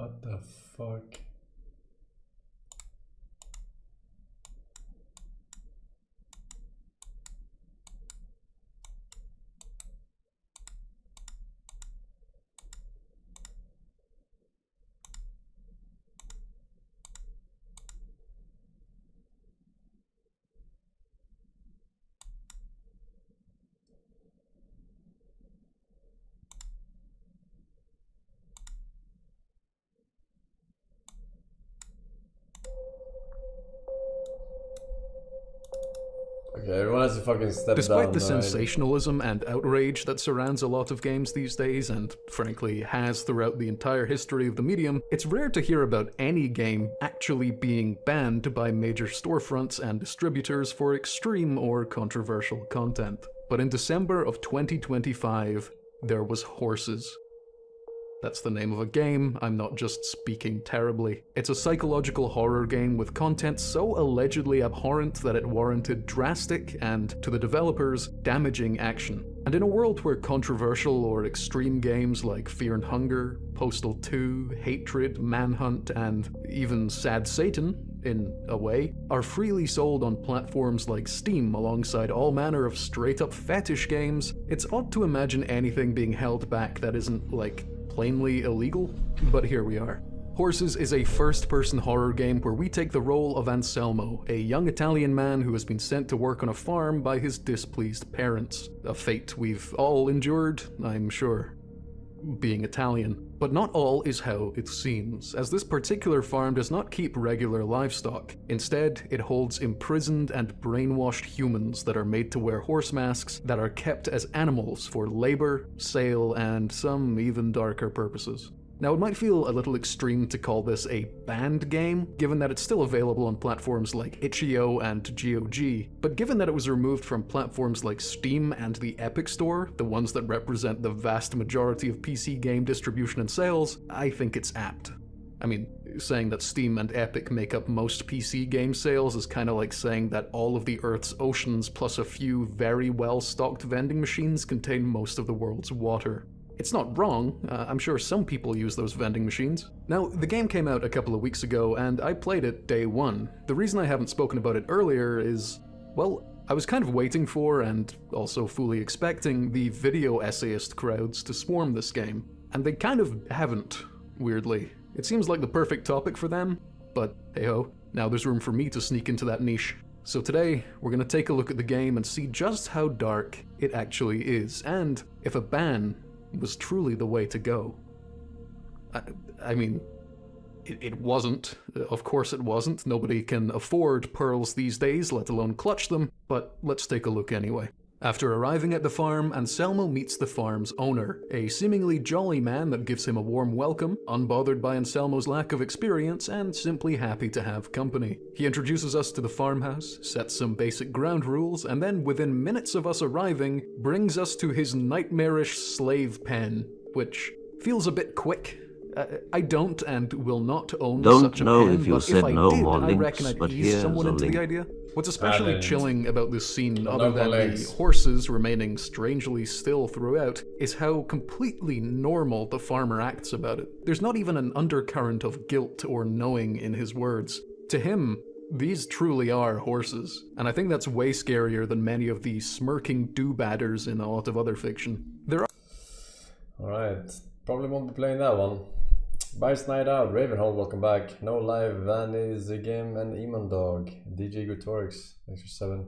What the fuck? Okay, everyone has to fucking step Despite down. the sensationalism and outrage that surrounds a lot of games these days, and frankly has throughout the entire history of the medium, it's rare to hear about any game actually being banned by major storefronts and distributors for extreme or controversial content. But in December of 2025, there was Horses. That's the name of a game, I'm not just speaking terribly. It's a psychological horror game with content so allegedly abhorrent that it warranted drastic and, to the developers, damaging action. And in a world where controversial or extreme games like Fear and Hunger, Postal 2, Hatred, Manhunt, and even Sad Satan, in a way, are freely sold on platforms like Steam alongside all manner of straight-up fetish games, it's odd to imagine anything being held back that isn't, like, plainly illegal, but here we are. Horses is a first-person horror game where we take the role of Anselmo, a young Italian man who has been sent to work on a farm by his displeased parents. A fate we've all endured, I'm sure, being Italian. But not all is how it seems, as this particular farm does not keep regular livestock. Instead, it holds imprisoned and brainwashed humans that are made to wear horse masks that are kept as animals for labor, sale, and some even darker purposes. Now, it might feel a little extreme to call this a banned game, given that it's still available on platforms like itch.io and GOG, but given that it was removed from platforms like Steam and the Epic Store, the ones that represent the vast majority of PC game distribution and sales, I think it's apt. I mean, saying that Steam and Epic make up most PC game sales is kinda like saying that all of the Earth's oceans plus a few very well-stocked vending machines contain most of the world's water. It's not wrong, I'm sure some people use those vending machines. Now, the game came out a couple of weeks ago, and I played it day one. The reason I haven't spoken about it earlier is, well, I was kind of waiting for, and also fully expecting, the video essayist crowds to swarm this game. And they kind of haven't, weirdly. It seems like the perfect topic for them, but hey-ho, now there's room for me to sneak into that niche. So today, we're gonna take a look at the game and see just how dark it actually is, and if a ban was truly the way to go. I mean, it wasn't. Of course it wasn't. Nobody can afford pearls these days, let alone clutch them, but let's take a look anyway. After arriving at the farm, Anselmo meets the farm's owner, a seemingly jolly man that gives him a warm welcome, unbothered by Anselmo's lack of experience and simply happy to have company. He introduces us to the farmhouse, sets some basic ground rules, and then within minutes of us arriving, brings us to his nightmarish slave pen, which feels a bit quick. I don't and will not own such a pen, but if I did, I reckon I'd ease someone into the idea. What's especially chilling about this scene, other than the horses remaining strangely still throughout, is how completely normal the farmer acts about it. There's not even an undercurrent of guilt or knowing in his words. To him, these truly are horses, and I think that's way scarier than many of the smirking do-badders in a lot of other fiction. Alright, probably won't be playing that one. Bice Night Out, Ravenhold, welcome back. No Live, Vanny's game, and Emon Dog. DJ Gutorix, thanks for 7.